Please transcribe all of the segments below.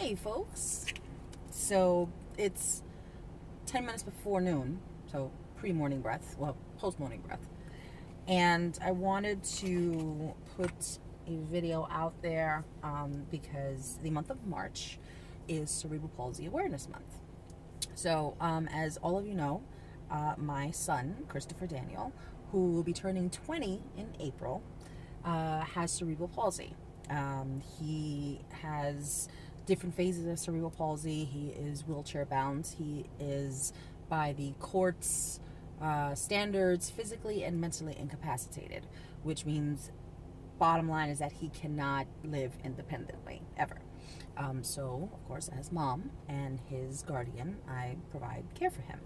Hey, folks. So it's 10 minutes before noon, so pre-morning breath, well, post-morning breath. And I wanted to put a video out there because the month of March is Cerebral Palsy Awareness Month. So, as all of you know, my son, Christopher Daniel, who will be turning 20 in April, has cerebral palsy. He has different phases of cerebral palsy. He is wheelchair bound. He is, by the court's standards, physically and mentally incapacitated, which means, bottom line is that he cannot live independently ever. So, of course, as mom and his guardian, I provide care for him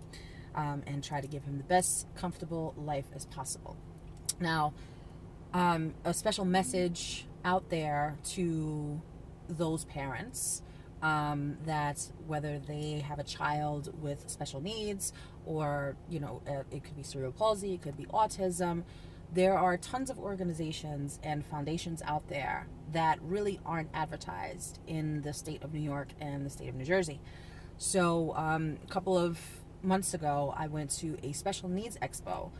and try to give him the best comfortable life as possible. Now, a special message out there to those parents that whether they have a child with special needs or, it could be cerebral palsy, it could be autism. There are tons of organizations and foundations out there that really aren't advertised in the state of New York and the state of New Jersey. So a couple of months ago, I went to a special needs expo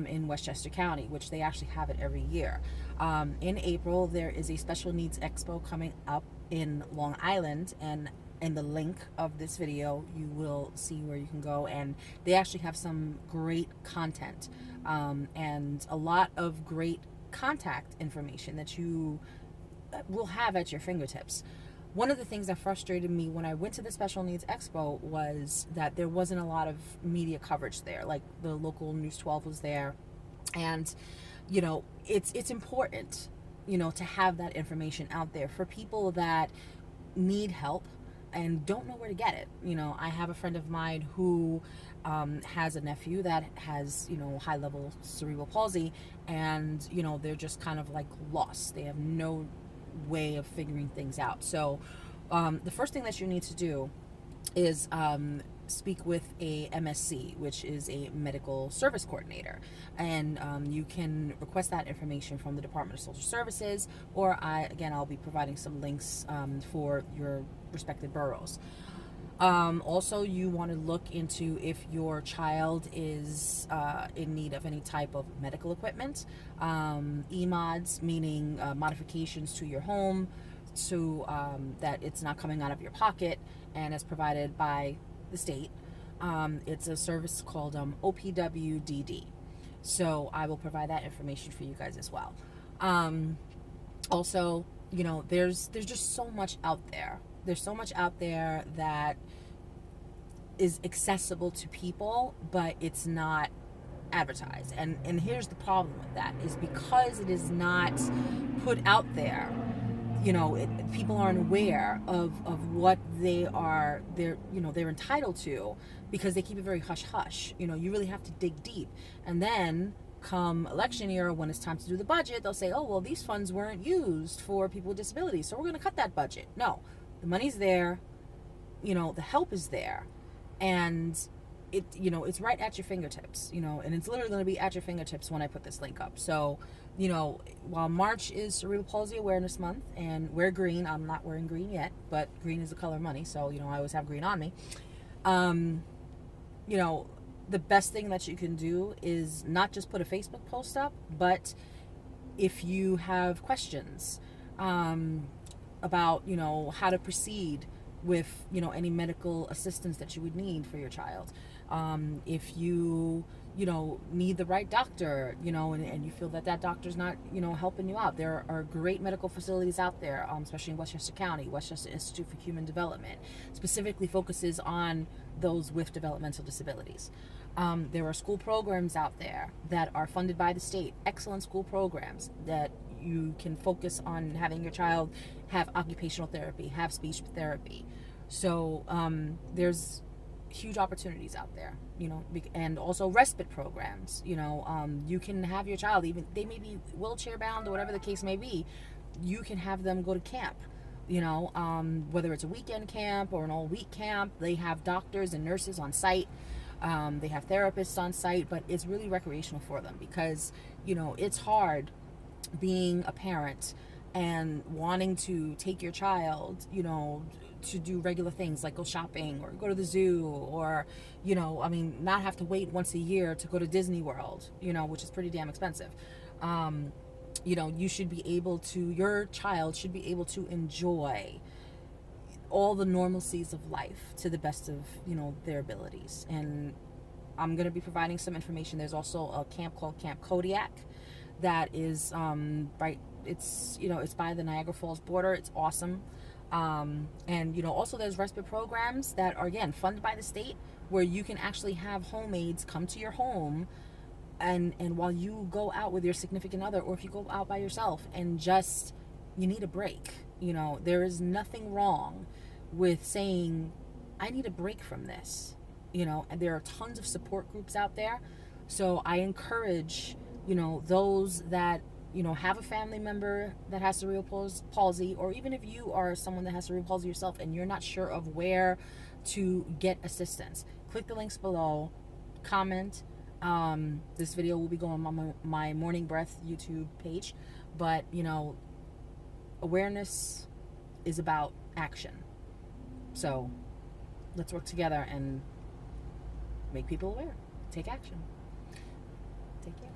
in Westchester County, which they actually have it every year. In April, there is a special needs expo coming up in Long Island, and in the link of this video, you will see where you can go, and they actually have some great content and a lot of great contact information that you will have at your fingertips. One of the things that frustrated me when I went to the Special Needs Expo was that there wasn't a lot of media coverage there. Like, the local News 12 was there, and it's important to have that information out there for people that need help and don't know where to get it. I have a friend of mine who has a nephew that has high level cerebral palsy, and they're just kind of like lost. They have no way of figuring things out. So the first thing that you need to do is speak with a MSC, which is a medical service coordinator, and you can request that information from the Department of Social Services, or I'll be providing some links for your respective boroughs. Also, you want to look into if your child is in need of any type of medical equipment, EMODs, meaning modifications to your home, so that it's not coming out of your pocket and is provided by the state. It's a service called OPWDD. So I will provide that information for you guys as well. Also, there's just so much out there. There's so much out there that is accessible to people, but it's not advertised. And here's the problem with that, is because it is not put out there, people aren't aware of what they're entitled to, because they keep it very hush hush. You really have to dig deep. And then come election year, when it's time to do the budget, they'll say, oh, well, these funds weren't used for people with disabilities, so we're going to cut that budget. No, the money's there, the help is there, and it's right at your fingertips, and it's literally going to be at your fingertips when I put this link up. So, while March is Cerebral Palsy Awareness Month, and wear green, I'm not wearing green yet, but green is the color of money, so, I always have green on me. The best thing that you can do is not just put a Facebook post up, but if you have questions about, how to proceed with, any medical assistance that you would need for your child. If you, need the right doctor, and you feel that doctor's not, helping you out. There are great medical facilities out there, especially in Westchester County. Westchester Institute for Human Development specifically focuses on those with developmental disabilities. There are school programs out there that are funded by the state, excellent school programs that you can focus on having your child have occupational therapy, have speech therapy. So there's huge opportunities out there, and also respite programs. You can have your child, even they may be wheelchair bound or whatever the case may be, you can have them go to camp. Whether it's a weekend camp or an all-week camp, they have doctors and nurses on site. They have therapists on site, but it's really recreational for them, because it's hard being a parent and wanting to take your child, you know, to do regular things like go shopping or go to the zoo, or, you know, I mean, not have to wait once a year to go to Disney World, you know, which is pretty damn expensive. You know, you should be able to, your child should be able to enjoy all the normalcies of life to the best of, you know, their abilities. And I'm going to be providing some information. There's also a camp called Camp Kodiak that is right, it's, you know, it's by the Niagara Falls border. It's awesome. And, you know, also there's respite programs that are, again, funded by the state, where you can actually have home aides come to your home, and while you go out with your significant other, or if you go out by yourself and just, you need a break, you know, there is nothing wrong with saying, I need a break from this, you know. And there are tons of support groups out there. So I encourage, you know, those that, you know, have a family member that has cerebral palsy, or even if you are someone that has cerebral palsy yourself and you're not sure of where to get assistance, click the links below, comment. This video will be going on my Morning Breath YouTube page, but, you know, awareness is about action. So let's work together and make people aware. Take action. Take care.